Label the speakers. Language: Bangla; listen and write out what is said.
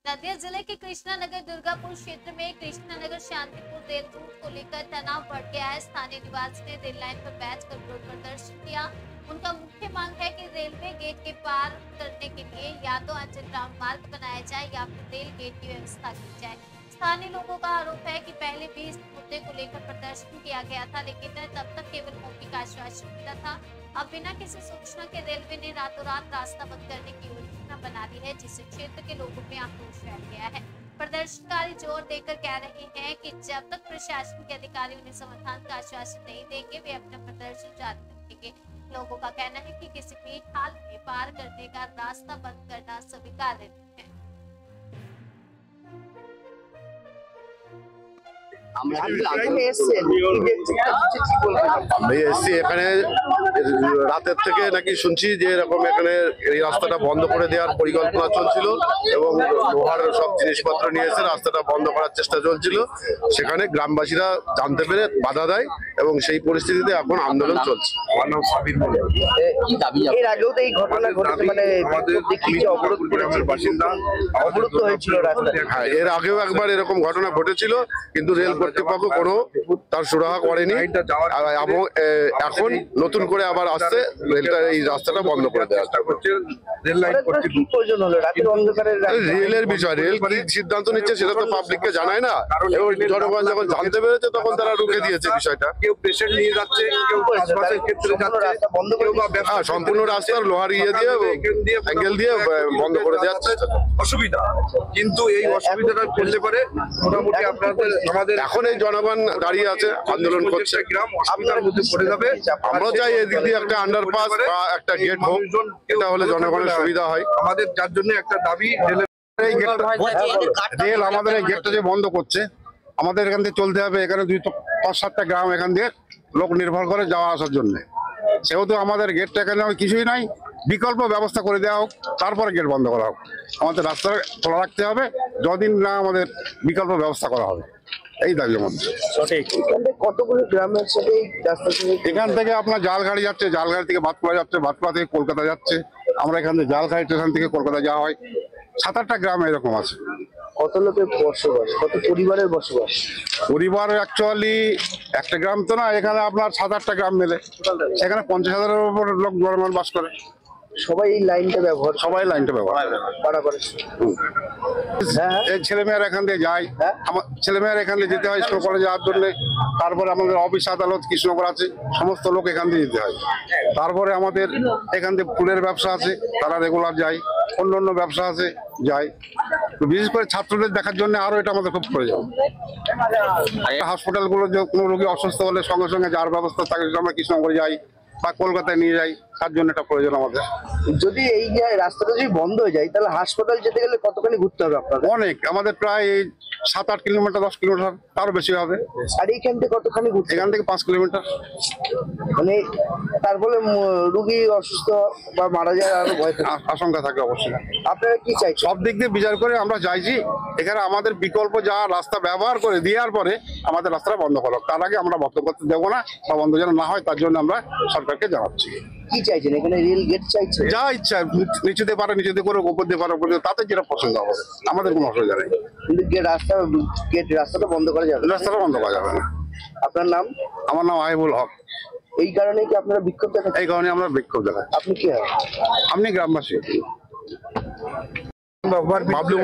Speaker 1: नदिया जिले के कृष्णानगर दुर्गापुर क्षेत्र में कृष्णानगर शांतिपुर रेल रूट को लेकर तनाव बढ़ गया है। स्थानीय निवासी ने रेल लाइन पर बैठकर विरोध प्रदर्शन किया। उनका मुख्य मांग है कि रेलवे गेट के पार करने के लिए या तो अंडरग्राउंड मार्ग बनाया जाए या फिर रेल गेट की व्यवस्था की जाए। स्थानीय लोगों का आरोप है कि पहले भी इस मुद्दे को लेकर प्रदर्शन किया गया था, लेकिन तब तक केवल मौखिक आश्वासन मिला था। अब बिना किसी सूचना के रेलवे ने रातों रात रास्ता बंद करने की योजना बना ली है, जिससे क्षेत्र के लोगों में आक्रोश फैल गया है। प्रदर्शनकारी जोर देकर कह रहे हैं कि जब तक प्रशासन के अधिकारी उन्हें समाधान का आश्वासन नहीं देंगे, वे अपना प्रदर्शन जारी रखेंगे। लोगों का कहना है कि किसी भी हाल में पार करने का रास्ता बंद करना स्वीकार्य नहीं है।
Speaker 2: রাতের থেকে নাকি শুনছি যে এরকম এখানে এই রাস্তাটা বন্ধ করে দেওয়ার পরিকল্পনা চলছিল এবং লোহার সব জিনিসপত্র নিয়ে এসে রাস্তাটা বন্ধ করার চেষ্টা চলছিল। সেখানে গ্রামবাসীরা জানতে পেরে বাধা দেয় এবং সেই পরিস্থিতিতে এখন আন্দোলন চলছে।
Speaker 3: এর আগেও তো এই ঘটনা ঘটেছে, মানে অবরুদ্ধ হয়েছিল রাস্তা।
Speaker 2: হ্যাঁ, এর আগেও একবার এরকম ঘটনা ঘটেছিল, কিন্তু রেল কর্তৃপক্ষ কোনো তার সুরাহা করেনি এবং এখন নতুন করে আবার আসছে রেলটা এই রাস্তাটা বন্ধ করে দেওয়া রেলের বিষয়। রেল কি সিদ্ধান্ত নিচ্ছে সেটা তো পাবলিককে জানায় না, এবং জনগণ যখন জানতে পেরেছে তখন তারা রুখে দিয়েছে বিষয়টা।
Speaker 4: কেউ পেশেন্ট নিয়ে যাচ্ছে, কেউ চাষবাসের ক্ষেত্রে যাচ্ছে,
Speaker 2: সম্পূর্ণ রাস্তা লোহার ইয়ে দিয়ে অ্যাঙ্গেল দিয়ে বন্ধ করে দেওয়াচ্ছে।
Speaker 4: অসুবিধা, কিন্তু এই অসুবিধাটা চলতে পারে মোটামুটি আপনাদের আমাদের
Speaker 2: এখন এই জনগণ দাঁড়িয়ে আছে, আন্দোলন করছে।
Speaker 4: গ্রাম অসুবিধার মধ্যে পড়ে যাবে।
Speaker 2: আমরা চাই এদিক দিয়ে একটা আন্ডারপাস বা একটা গেট হোক, এটা হলে জনগণের সুবিধা হয়।
Speaker 4: আমাদের যার জন্য একটা দাবি,
Speaker 2: রেল আমাদের এই গেটটা যে বন্ধ করছে, আমাদের এখান থেকে চলতে হবে। এখানে 5-7টা গ্রাম এখান দিয়ে লোক নির্ভর করে যাওয়া আসার জন্য। সেহেতু আমাদের গেটটা এখানে কিছুই নাই, বিকল্প ব্যবস্থা করে দেওয়া হোক, তারপরে গেট বন্ধ করা হোক। আমাদের রাস্তা খোলা রাখতে হবে যতদিন না আমাদের বিকল্প ব্যবস্থা করা হবে, এই দাবি আমাদের।
Speaker 3: কতগুলো গ্রামের সাথে
Speaker 2: এখান থেকে আপনার জালগাড়ি যাচ্ছে, জালগাড়ি থেকে ভাতকুড়া যাচ্ছে, ভাতকুড়া থেকে কলকাতা যাচ্ছে। আমরা এখান থেকে জালগাড়ি স্টেশন থেকে কলকাতা যাওয়া হয়। 7-8টা গ্রাম এরকম আছে।
Speaker 3: কত লোকের বসবাস, কত পরিবারের বসবাস?
Speaker 2: পরিবার অ্যাকচুয়ালি একটা গ্রাম তো না, এখানে আপনার 7-8টা গ্রাম মেলে। এখানে 50,000-এর উপর লোক জনগণ বাস করে।
Speaker 3: সবাই এই লাইনটা ব্যবহার,
Speaker 2: সবাই লাইনটা ব্যবহার। এই ছেলেমেয়েরা এখান দিয়ে যায়, আমার ছেলেমেয়েরা এখান দিয়ে যেতে হয় স্কুল কলেজে যাওয়ার জন্য। তারপরে আমাদের অফিস আদালত কৃষ্ণনগর আছে, সমস্ত লোক এখান দিয়ে যেতে হয়। তারপরে আমাদের এখান থেকে ফুলের ব্যবসা আছে, তারা রেগুলার যায়। অন্য ব্যবসা আছে, যায়। বিশেষ করে ছাত্রদের দেখার জন্য আরো এটা আমাদের খুব প্রয়োজন। হাসপাতালগুলো যে কোনো রোগী অসুস্থ হলে সঙ্গে সঙ্গে যার ব্যবস্থা থাকে আমরা কৃষ্ণনগরে যাই বা কলকাতায় নিয়ে যাই, তার জন্য এটা প্রয়োজন আমাদের।
Speaker 3: যদি এই যে রাস্তাটা যদি বন্ধ হয়ে যায়, তাহলে হাসপাতাল যেতে গেলে কতখানি ঘুরতে হবে আপনাদের?
Speaker 2: অনেক, আমাদের প্রায় 7-8 কিলোমিটার, 10 কিলোমিটার, তারও বেশি হবে।
Speaker 3: আর এইখান থেকে কতখানি ঘুরতে?
Speaker 2: এখান থেকে 5 কিলোমিটার।
Speaker 3: মানে তারপরে রোগী অসুস্থ বা মারা যায় আরো ভয় থাকে,
Speaker 2: আশঙ্কা থাকে অবশ্যই।
Speaker 3: আপনারা কি চাই?
Speaker 2: সব দিক দিয়ে বিচার করে আমরা চাইছি এখানে আমাদের বিকল্প যা রাস্তা ব্যবহার করে দেওয়ার পরে আমাদের রাস্তাটা বন্ধ করা। তার আগে আমরা বন্ধ করতে দেবো না, বা বন্ধ যেন না হয় তার জন্য আমরা সরকারকে জানাচ্ছি।
Speaker 3: কি চাইছেন? এখানে রেল গেট চাইছেন?
Speaker 2: যা ইচ্ছা, নিচুতে পারে নিচুতে করে, উপর দিয়ে পারে উপর দিয়ে, তাতে যেটা পছন্দ হবে, আমাদের কোনো অসুবিধা নেই।
Speaker 3: কিন্তু রাস্তাটা বন্ধ করা যাবে?
Speaker 2: রাস্তাটা বন্ধ করা যাবে না।
Speaker 3: আপনার নাম?
Speaker 2: আমার নাম আহিবুল হক।
Speaker 3: এই কারণে কি আপনারা বিক্ষোভ দেখাচ্ছেন?
Speaker 2: এই কারণে আমরা বিক্ষোভ দেখাচ্ছি।
Speaker 3: আপনি কি হয়?
Speaker 2: আপনি গ্রামবাসী? বাবলু